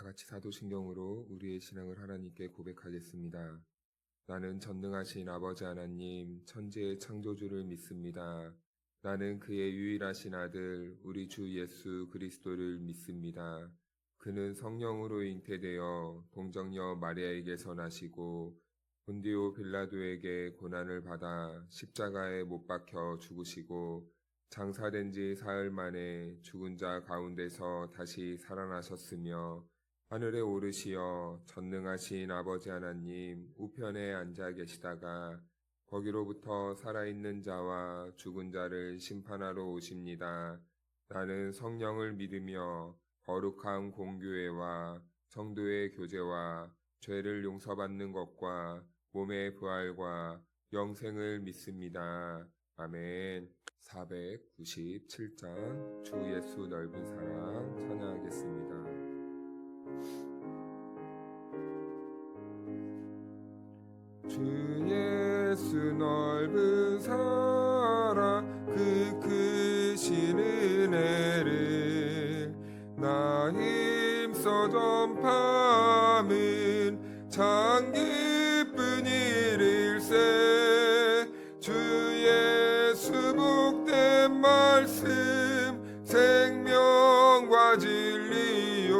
같이 사도신경으로 우리의 신앙을 하나님께 고백하겠습니다. 나는 전능하신 아버지 하나님, 천지의 창조주를 믿습니다. 나는 그의 유일하신 아들, 우리 주 예수 그리스도를 믿습니다. 그는 성령으로 잉태되어 동정녀 마리아에게서 나시고 본디오 빌라도에게 고난을 받아 십자가에 못 박혀 죽으시고 장사된 지 사흘 만에 죽은 자 가운데서 다시 살아나셨으며 하늘에 오르시어 전능하신 아버지 하나님 우편에 앉아 계시다가 거기로부터 살아있는 자와 죽은 자를 심판하러 오십니다. 나는 성령을 믿으며 거룩한 공교회와 성도의 교제와 죄를 용서받는 것과 몸의 부활과 영생을 믿습니다. 아멘. 497장 주 예수 넓은 사랑 찬양하겠습니다. 주 예수 넓은 사랑 그 크신 은혜를 나 힘써 전파하는 참 기쁜 일일세. 주 예수 복된 말씀 생명과 진리요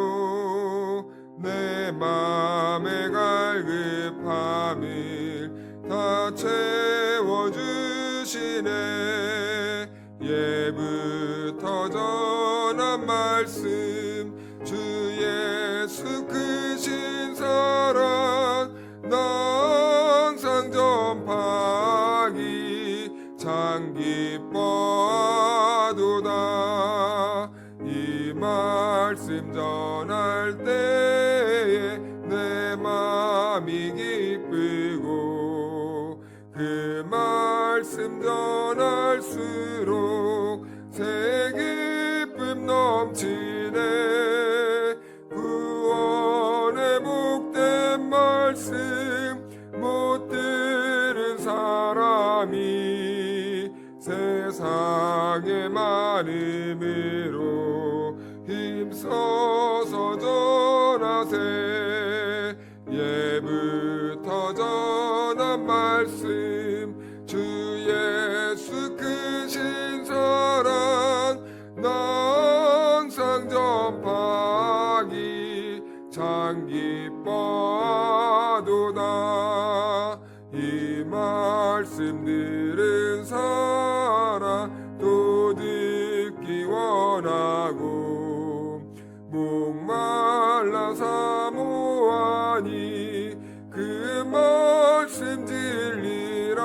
내 맘에 갈급함을 다 채워주시네. 예부터 전한 말씀 주 예수 크신 사랑 나 항상 전파하기 참 기뻐하도다. 이 말씀 전할 때에 내 맘이 기쁘고 그 말씀 전할수록 새 기쁨 넘치네. 구원의 복된 말씀 못 들은 사람이 세상의 많음으로 힘써서 전하세. 예부터 전한 말씀 주 예수 크신 사랑 나 항상 전파하기 참 기뻐하도다. 이 말씀 들은 사람 또 듣기 원하고 목말라 사모하니 그 말씀 진리라.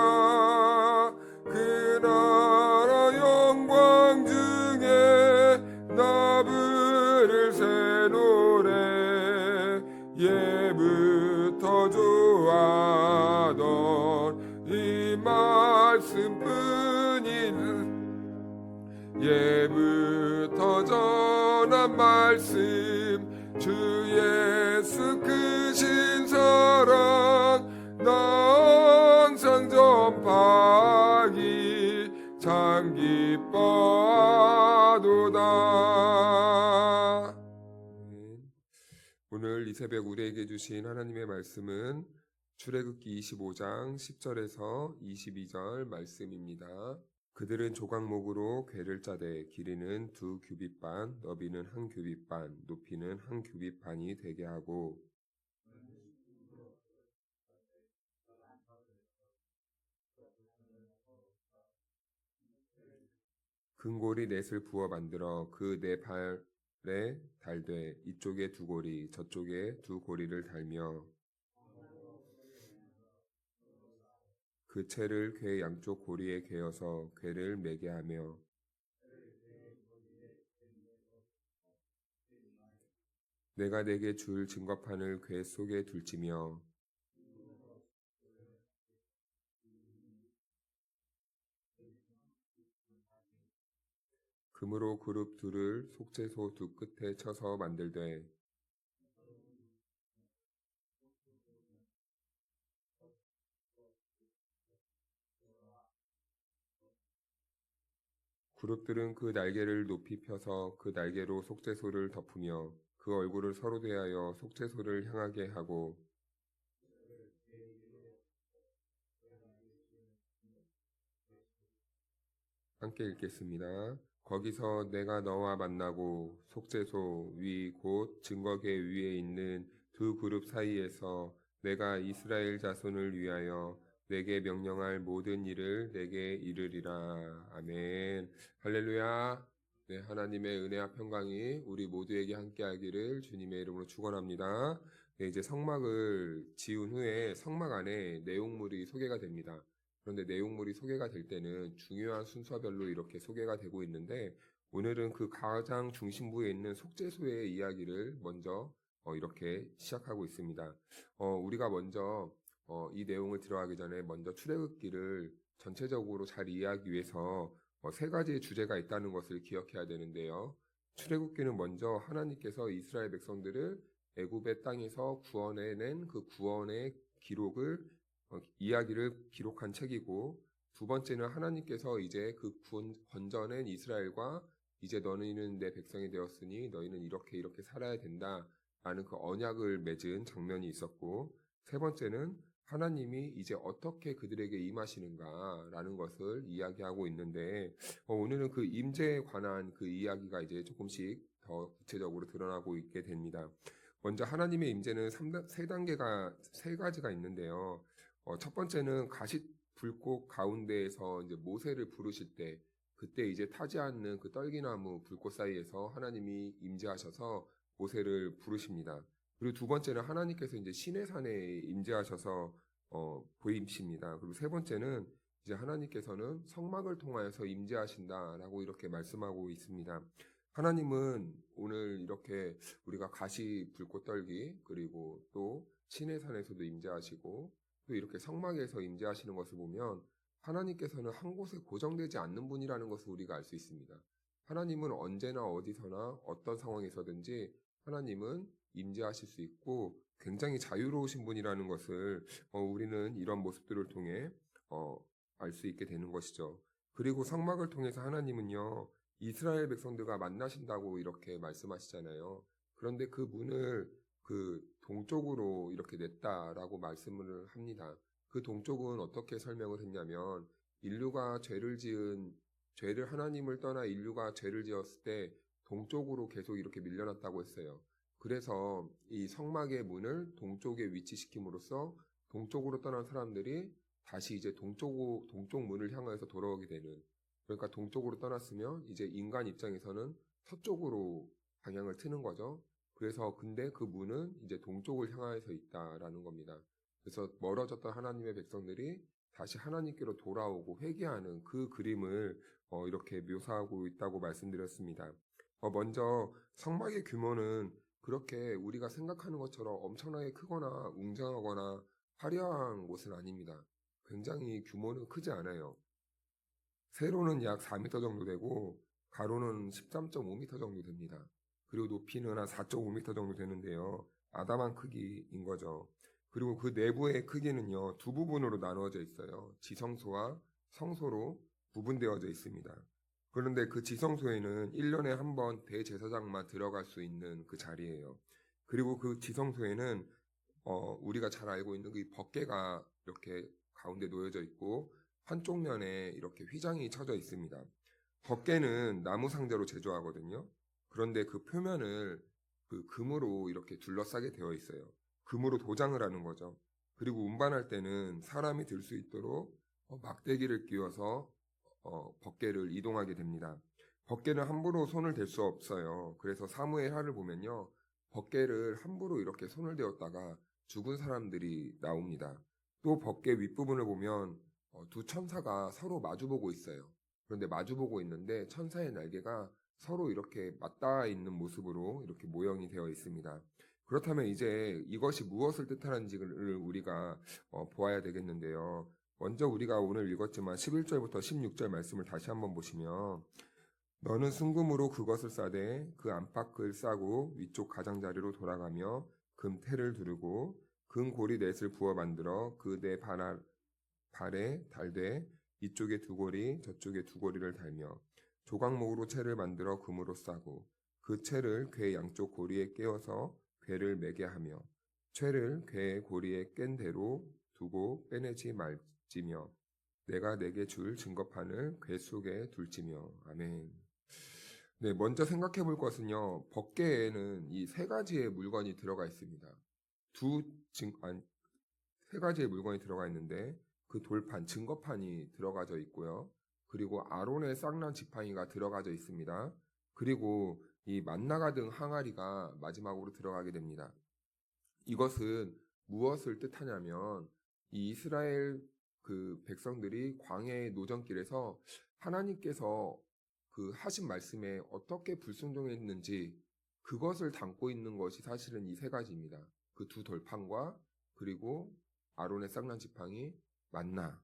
그 나라 영광 중에 나 부를 새 노래 예부터 좋아하던 이 말씀뿐인 예부터 전한 말씀 주 예수 크신 사랑 나 항상 전파하기 참 기뻐하도다. 오늘 이 새벽 우리에게 주신 하나님의 말씀은 출애굽기 25장 10절에서 22절 말씀입니다. 그들은 조각목으로 궤를 짜되 길이는 2규빗 반, 너비는 1규빗 반, 높이는 1규빗 반이 되게 하고 금고리 넷을 부어 만들어 그 네 발에 달되 이쪽에 2고리 저쪽에 2고리를 달며 그 채를 궤 양쪽 고리에 개어서 궤를 매게 하며 내가 네게 줄 증거판을 궤 속에 둘지며 금으로 그룹 둘을 속죄소 두 끝에 쳐서 만들되 그룹들은 그 날개를 높이 펴서 그 날개로 속죄소를 덮으며 그 얼굴을 서로 대하여 속죄소를 향하게 하고 함께 읽겠습니다. 거기서 내가 너와 만나고 속죄소 위 곧 증거계 위에 있는 두 그룹 사이에서 내가 이스라엘 자손을 위하여 내게 명령할 모든 일을 내게 이르리라. 아멘. 할렐루야. 네, 하나님의 은혜와 평강이 우리 모두에게 함께하기를 주님의 이름으로 축원합니다. 네, 이제 성막을 지은 후에 성막 안에 내용물이 소개가 됩니다. 그런데 내용물이 소개가 될 때는 중요한 순서별로 이렇게 소개가 되고 있는데 오늘은 그 가장 중심부에 있는 속죄소의 이야기를 먼저 이렇게 시작하고 있습니다. 우리가 먼저 이 내용을 들어가기 전에 먼저 출애굽기를 전체적으로 잘 이해하기 위해서 세 가지의 주제가 있다는 것을 기억해야 되는데요. 출애굽기는 먼저 하나님께서 이스라엘 백성들을 애굽의 땅에서 구원해낸 그 구원의 기록을 이야기를 기록한 책이고 두 번째는 하나님께서 이제 그 건져낸 이스라엘과 이제 너희는 내 백성이 되었으니 너희는 이렇게 이렇게 살아야 된다라는 그 언약을 맺은 장면이 있었고 세 번째는 하나님이 이제 어떻게 그들에게 임하시는가라는 것을 이야기하고 있는데 오늘은 그 임재에 관한 그 이야기가 이제 조금씩 더 구체적으로 드러나고 있게 됩니다. 먼저 하나님의 임재는 세 가지가 있는데요. 첫 번째는 가시 불꽃 가운데에서 이제 모세를 부르실 때 그때 이제 타지 않는 그 떨기나무 불꽃 사이에서 하나님이 임재하셔서 모세를 부르십니다. 그리고 두 번째는 하나님께서 이제 시내산에 임재하셔서 보이십니다. 그리고 세 번째는 이제 하나님께서는 성막을 통하여서 임재하신다라고 이렇게 말씀하고 있습니다. 하나님은 오늘 이렇게 우리가 가시 불꽃 떨기 그리고 또 시내산에서도 임재하시고 또 이렇게 성막에서 임재하시는 것을 보면 하나님께서는 한 곳에 고정되지 않는 분이라는 것을 우리가 알 수 있습니다. 하나님은 언제나 어디서나 어떤 상황에서든지 하나님은 임재하실 수 있고 굉장히 자유로우신 분이라는 것을 우리는 이런 모습들을 통해 알 수 있게 되는 것이죠. 그리고 성막을 통해서 하나님은요 이스라엘 백성들과 만나신다고 이렇게 말씀하시잖아요. 그런데 그 문을 그 동쪽으로 이렇게 냈다라고 말씀을 합니다. 그 동쪽은 어떻게 설명을 했냐면 죄를 하나님을 떠나 인류가 죄를 지었을 때 동쪽으로 계속 이렇게 밀려났다고 했어요. 그래서 이 성막의 문을 동쪽에 위치시킴으로써 동쪽으로 떠난 사람들이 다시 이제 동쪽 문을 향해서 돌아오게 되는 그러니까 동쪽으로 떠났으면 이제 인간 입장에서는 서쪽으로 방향을 트는 거죠. 그래서 근데 그 문은 이제 동쪽을 향해서 있다라는 겁니다. 그래서 멀어졌던 하나님의 백성들이 다시 하나님께로 돌아오고 회개하는 그 그림을 이렇게 묘사하고 있다고 말씀드렸습니다. 먼저 성막의 규모는 그렇게 우리가 생각하는 것처럼 엄청나게 크거나 웅장하거나 화려한 곳은 아닙니다. 굉장히 규모는 크지 않아요. 세로는 약 4m 정도 되고 가로는 13.5m 정도 됩니다. 그리고 높이는 한 4.5m 정도 되는데요. 아담한 크기인 거죠. 그리고 그 내부의 크기는요. 두 부분으로 나누어져 있어요. 지성소와 성소로 구분되어져 있습니다. 그런데 그 지성소에는 1년에 한 번 대제사장만 들어갈 수 있는 그 자리예요. 그리고 그 지성소에는 우리가 잘 알고 있는 그 벗개가 이렇게 가운데 놓여져 있고 한쪽 면에 이렇게 휘장이 쳐져 있습니다. 벗개는 나무 상자로 제조하거든요. 그런데 그 표면을 그 금으로 이렇게 둘러싸게 되어 있어요. 금으로 도장을 하는 거죠. 그리고 운반할 때는 사람이 들 수 있도록 막대기를 끼워서 벗개를 이동하게 됩니다. 벗개는 함부로 손을 댈 수 없어요. 그래서 사무엘 하를 보면요. 벗개를 함부로 이렇게 손을 대었다가 죽은 사람들이 나옵니다. 또 벗개 윗부분을 보면 두 천사가 서로 마주보고 있어요. 그런데 마주보고 있는데 천사의 날개가 서로 이렇게 맞닿아 있는 모습으로 이렇게 모형이 되어 있습니다. 그렇다면 이제 이것이 무엇을 뜻하는지를 우리가 보아야 되겠는데요. 먼저 우리가 오늘 읽었지만 11절부터 16절 말씀을 다시 한번 보시면 너는 순금으로 그것을 싸되 그 안팎을 싸고 위쪽 가장자리로 돌아가며 금테를 두르고 금고리 넷을 부어 만들어 그 네 발에 달되 이쪽에 두 고리 저쪽에 두 고리를 달며 조각목으로 채를 만들어 금으로 싸고 그 채를 궤 양쪽 고리에 깨어서 궤를 매게 하며 채를 궤 고리에 깬 대로 두고 빼내지 말지며 내가 내게 줄 증거판을 궤 속에 둘지며. 아멘. 네, 먼저 생각해 볼 것은요. 법궤에는 이 세 가지의 물건이 들어가 있습니다. 세 가지의 물건이 들어가 있는데 그 돌판, 증거판이 들어가져 있고요. 그리고 아론의 쌍난 지팡이가 들어가져 있습니다. 그리고 이 만나가 등 항아리가 마지막으로 들어가게 됩니다. 이것은 무엇을 뜻하냐면 이 이스라엘 그 백성들이 광야의 노정길에서 하나님께서 그 하신 말씀에 어떻게 불순종했는지 그것을 담고 있는 것이 사실은 이 세 가지입니다. 그 두 돌판과 그리고 아론의 쌍난 지팡이, 만나.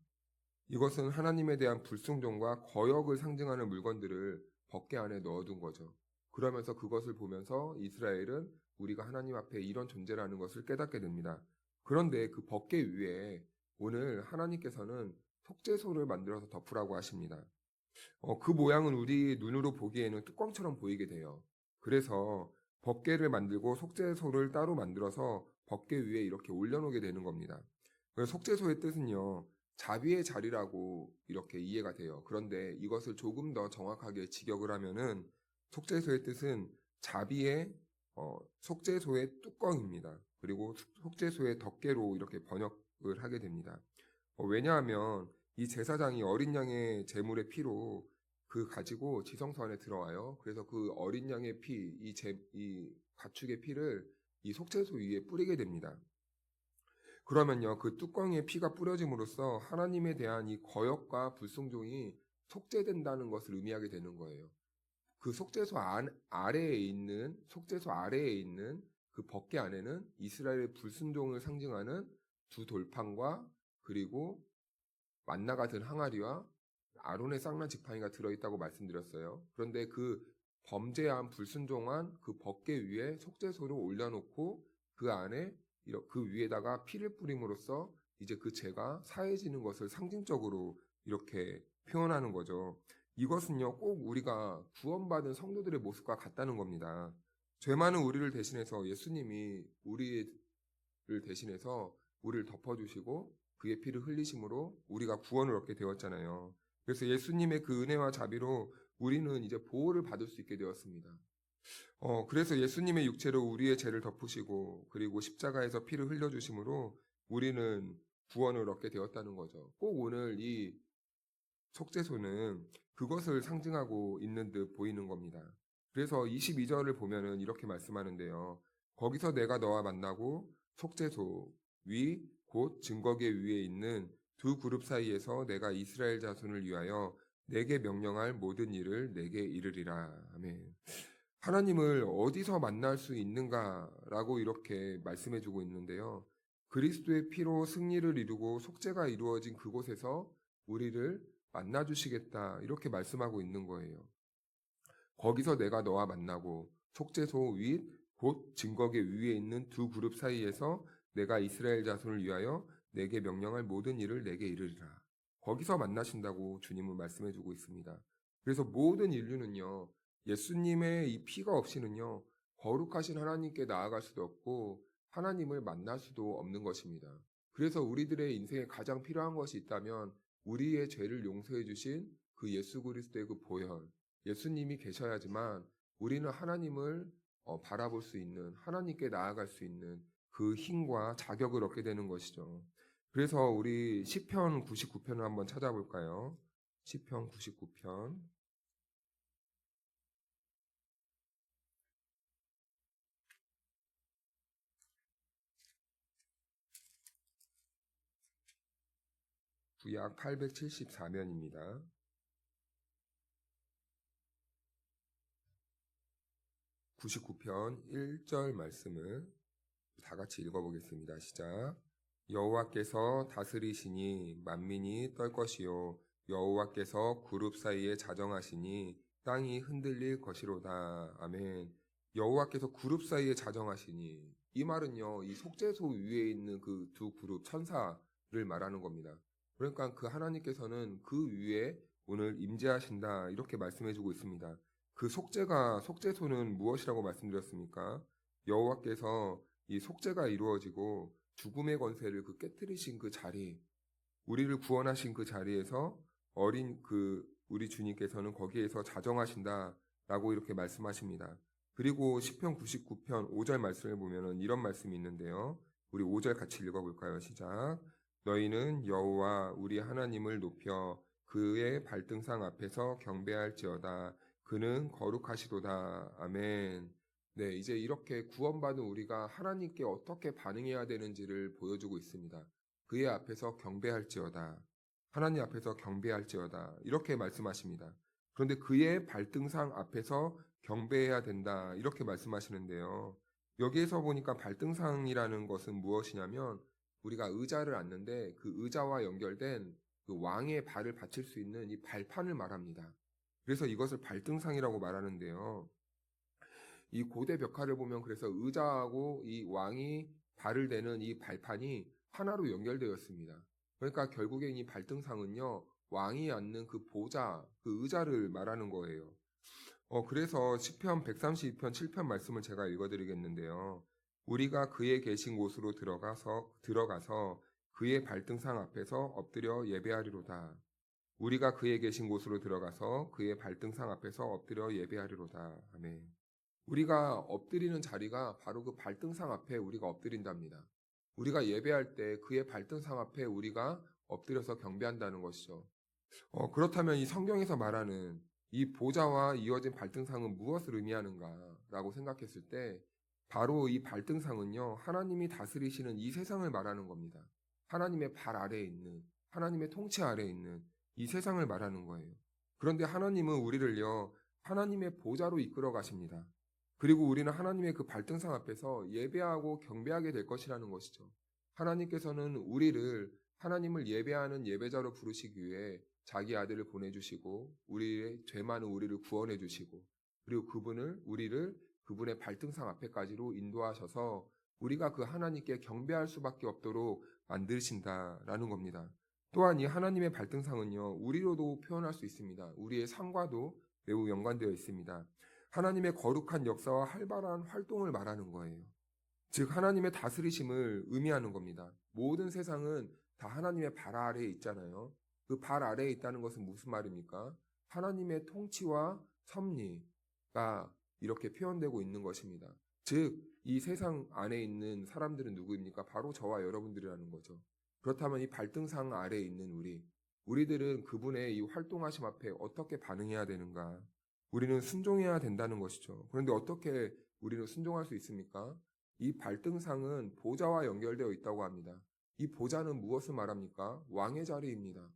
이것은 하나님에 대한 불순종과 거역을 상징하는 물건들을 법궤 안에 넣어둔 거죠. 그러면서 그것을 보면서 이스라엘은 우리가 하나님 앞에 이런 존재라는 것을 깨닫게 됩니다. 그런데 그 법궤 위에 오늘 하나님께서는 속죄소를 만들어서 덮으라고 하십니다. 그 모양은 우리 눈으로 보기에는 뚜껑처럼 보이게 돼요. 그래서 법궤를 만들고 속죄소를 따로 만들어서 법궤 위에 이렇게 올려놓게 되는 겁니다. 속죄소의 뜻은요, 자비의 자리라고 이렇게 이해가 돼요. 그런데 이것을 조금 더 정확하게 직역을 하면은 속죄소의 뜻은 자비의 속죄소의 뚜껑입니다. 그리고 속죄소의 덮개로 이렇게 번역을 하게 됩니다. 왜냐하면 이 제사장이 어린 양의 제물의 피로 그 가지고 지성소 안에 들어와요. 그래서 그 어린 양의 피, 이 가축의 피를 이 속죄소 위에 뿌리게 됩니다. 그러면요, 그 뚜껑에 피가 뿌려짐으로써 하나님에 대한 이 거역과 불순종이 속죄된다는 것을 의미하게 되는 거예요. 그 속죄소 아래에 있는 그 법궤 안에는 이스라엘의 불순종을 상징하는 두 돌판과 그리고 만나가 든 항아리와 아론의 쌍난 지팡이가 들어있다고 말씀드렸어요. 그런데 그 범죄한 불순종한 그 법궤 위에 속죄소를 올려놓고 그 안에 그 위에다가 피를 뿌림으로써 이제 그 죄가 사해지는 것을 상징적으로 이렇게 표현하는 거죠. 이것은요, 꼭 우리가 구원받은 성도들의 모습과 같다는 겁니다. 죄 많은 우리를 대신해서 예수님이 우리를 대신해서 우리를 덮어주시고 그의 피를 흘리심으로 우리가 구원을 얻게 되었잖아요. 그래서 예수님의 그 은혜와 자비로 우리는 이제 보호를 받을 수 있게 되었습니다. 그래서 예수님의 육체로 우리의 죄를 덮으시고 그리고 십자가에서 피를 흘려주심으로 우리는 구원을 얻게 되었다는 거죠. 꼭 오늘 이 속죄소는 그것을 상징하고 있는 듯 보이는 겁니다. 그래서 22절을 보면은 이렇게 말씀하는데요. 거기서 내가 너와 만나고 속죄소 위 곧 증거궤 위에 있는 두 그룹 사이에서 내가 이스라엘 자손을 위하여 내게 명령할 모든 일을 내게 이르리라. 아멘. 하나님을 어디서 만날 수 있는가라고 이렇게 말씀해주고 있는데요. 그리스도의 피로 승리를 이루고 속죄가 이루어진 그곳에서 우리를 만나주시겠다 이렇게 말씀하고 있는 거예요. 거기서 내가 너와 만나고 속죄소 윗 곧 증거궤 위에 있는 두 그룹 사이에서 내가 이스라엘 자손을 위하여 내게 명령할 모든 일을 내게 이르리라. 거기서 만나신다고 주님은 말씀해주고 있습니다. 그래서 모든 인류는요, 예수님의 이 피가 없이는요, 거룩하신 하나님께 나아갈 수도 없고 하나님을 만날 수도 없는 것입니다. 그래서 우리들의 인생에 가장 필요한 것이 있다면 우리의 죄를 용서해 주신 그 예수 그리스도의 그 보혈, 예수님이 계셔야지만 우리는 하나님을 바라볼 수 있는, 하나님께 나아갈 수 있는 그 힘과 자격을 얻게 되는 것이죠. 그래서 우리 시편 99편을 한번 찾아볼까요? 시편 99편. 구약 874면입니다. 99편 1절 말씀을 다 같이 읽어보겠습니다. 시작. 여호와께서 다스리시니 만민이 떨 것이요 여호와께서 그룹 사이에 자정하시니 땅이 흔들릴 것이로다. 아멘. 여호와께서 그룹 사이에 자정하시니, 이 말은요, 이 속죄소 위에 있는 그 두 그룹 천사를 말하는 겁니다. 그러니까 그 하나님께서는 그 위에 오늘 임재하신다 이렇게 말씀해주고 있습니다. 그 속죄소는 무엇이라고 말씀드렸습니까? 여호와께서 이 속죄가 이루어지고 죽음의 권세를 깨뜨리신 그 자리, 우리를 구원하신 그 자리에서 우리 주님께서는 거기에서 자정하신다라고 이렇게 말씀하십니다. 그리고 시편 99편 5절 말씀을 보면은 이런 말씀이 있는데요. 우리 5절 같이 읽어볼까요? 시작. 너희는 여호와 우리 하나님을 높여 그의 발등상 앞에서 경배할지어다. 그는 거룩하시도다. 아멘. 네, 이제 이렇게 구원받은 우리가 하나님께 어떻게 반응해야 되는지를 보여주고 있습니다. 그의 앞에서 경배할지어다. 하나님 앞에서 경배할지어다. 이렇게 말씀하십니다. 그런데 그의 발등상 앞에서 경배해야 된다. 이렇게 말씀하시는데요. 여기에서 보니까 발등상이라는 것은 무엇이냐면 우리가 의자를 앉는데 그 의자와 연결된 그 왕의 발을 받칠 수 있는 이 발판을 말합니다. 그래서 이것을 발등상이라고 말하는데요. 이 고대 벽화를 보면 그래서 의자하고 이 왕이 발을 대는 이 발판이 하나로 연결되었습니다. 그러니까 결국엔 이 발등상은요, 왕이 앉는 그 보좌, 그 의자를 말하는 거예요. 그래서 시편 132편 7편 말씀을 제가 읽어드리겠는데요. 우리가 그의 계신 곳으로 들어가서 그의 발등상 앞에서 엎드려 예배하리로다. 우리가 그의 계신 곳으로 들어가서 그의 발등상 앞에서 엎드려 예배하리로다. 아멘. 우리가 엎드리는 자리가 바로 그 발등상 앞에 우리가 엎드린답니다. 우리가 예배할 때 그의 발등상 앞에 우리가 엎드려서 경배한다는 것이죠. 그렇다면 이 성경에서 말하는 이 보좌와 이어진 발등상은 무엇을 의미하는가라고 생각했을 때 바로 이 발등상은요, 하나님이 다스리시는 이 세상을 말하는 겁니다. 하나님의 발 아래에 있는, 하나님의 통치 아래에 있는 이 세상을 말하는 거예요. 그런데 하나님은 우리를요, 하나님의 보좌로 이끌어 가십니다. 그리고 우리는 하나님의 그 발등상 앞에서 예배하고 경배하게 될 것이라는 것이죠. 하나님께서는 우리를 하나님을 예배하는 예배자로 부르시기 위해 자기 아들을 보내주시고 우리의 죄 많은 우리를 구원해 주시고 그리고 우리를 그분의 발등상 앞에까지로 인도하셔서 우리가 그 하나님께 경배할 수밖에 없도록 만드신다라는 겁니다. 또한 이 하나님의 발등상은요, 우리로도 표현할 수 있습니다. 우리의 삶과도 매우 연관되어 있습니다. 하나님의 거룩한 역사와 활발한 활동을 말하는 거예요. 즉 하나님의 다스리심을 의미하는 겁니다. 모든 세상은 다 하나님의 발 아래에 있잖아요. 그 발 아래에 있다는 것은 무슨 말입니까? 하나님의 통치와 섭리가 이렇게 표현되고 있는 것입니다. 즉 이 세상 안에 있는 사람들은 누구입니까? 바로 저와 여러분들이라는 거죠. 그렇다면 이 발등상 아래에 있는 우리들은 그분의 이 활동하심 앞에 어떻게 반응해야 되는가? 우리는 순종해야 된다는 것이죠. 그런데 어떻게 우리는 순종할 수 있습니까? 이 발등상은 보좌와 연결되어 있다고 합니다. 이 보좌는 무엇을 말합니까? 왕의 자리입니다.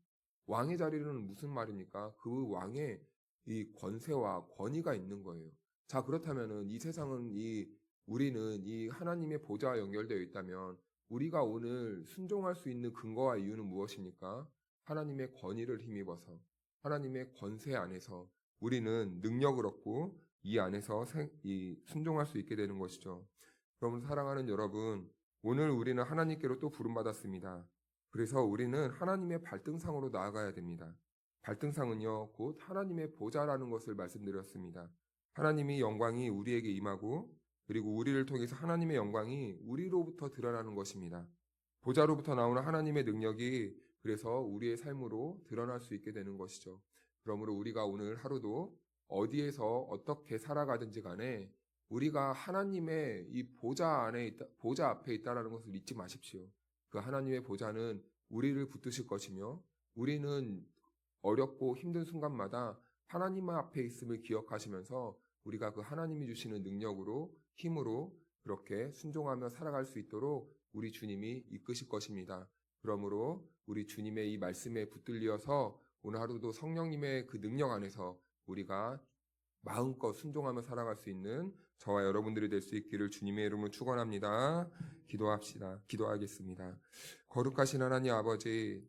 왕의 자리는 무슨 말입니까? 그 왕의 이 권세와 권위가 있는 거예요. 자, 그렇다면은 이 세상은 우리는 이 하나님의 보좌와 연결되어 있다면 우리가 오늘 순종할 수 있는 근거와 이유는 무엇입니까? 하나님의 권위를 힘입어서 하나님의 권세 안에서 우리는 능력을 얻고 이 안에서 순종할 수 있게 되는 것이죠. 여러분 사랑하는 여러분, 오늘 우리는 하나님께로 또 부름받았습니다. 그래서 우리는 하나님의 발등상으로 나아가야 됩니다. 발등상은요, 곧 하나님의 보좌라는 것을 말씀드렸습니다. 하나님의 영광이 우리에게 임하고 그리고 우리를 통해서 하나님의 영광이 우리로부터 드러나는 것입니다. 보좌로부터 나오는 하나님의 능력이 그래서 우리의 삶으로 드러날 수 있게 되는 것이죠. 그러므로 우리가 오늘 하루도 어디에서 어떻게 살아가든지 간에 우리가 하나님의 이 보좌 앞에 있다라는 것을 잊지 마십시오. 그 하나님의 보좌는 우리를 붙드실 것이며 우리는 어렵고 힘든 순간마다 하나님 앞에 있음을 기억하시면서 우리가 그 하나님이 주시는 능력으로 힘으로 그렇게 순종하며 살아갈 수 있도록 우리 주님이 이끄실 것입니다. 그러므로 우리 주님의 이 말씀에 붙들려서 오늘 하루도 성령님의 그 능력 안에서 우리가 마음껏 순종하며 살아갈 수 있는 저와 여러분들이 될 수 있기를 주님의 이름으로 축원합니다. 기도하겠습니다. 거룩하신 하나님 아버지,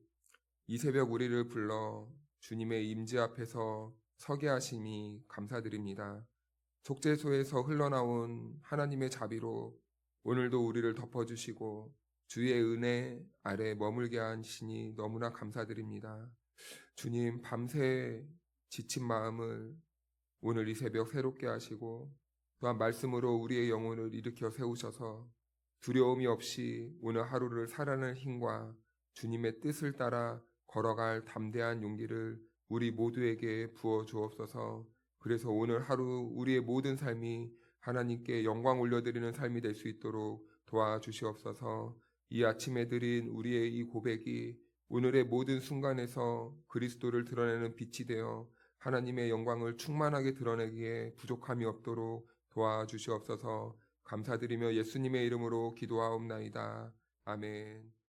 이 새벽 우리를 불러 주님의 임재 앞에서 서게 하심이 감사드립니다. 속죄소에서 흘러나온 하나님의 자비로 오늘도 우리를 덮어주시고 주의 은혜 아래 머물게 하시니 너무나 감사드립니다. 주님, 밤새 지친 마음을 오늘 이 새벽 새롭게 하시고 또한 말씀으로 우리의 영혼을 일으켜 세우셔서 두려움이 없이 오늘 하루를 살아낼 힘과 주님의 뜻을 따라 걸어갈 담대한 용기를 우리 모두에게 부어 주옵소서. 그래서 오늘 하루 우리의 모든 삶이 하나님께 영광 올려드리는 삶이 될 수 있도록 도와주시옵소서. 이 아침에 드린 우리의 이 고백이 오늘의 모든 순간에서 그리스도를 드러내는 빛이 되어 하나님의 영광을 충만하게 드러내기에 부족함이 없도록 도와주시옵소서. 감사드리며 예수님의 이름으로 기도하옵나이다. 아멘.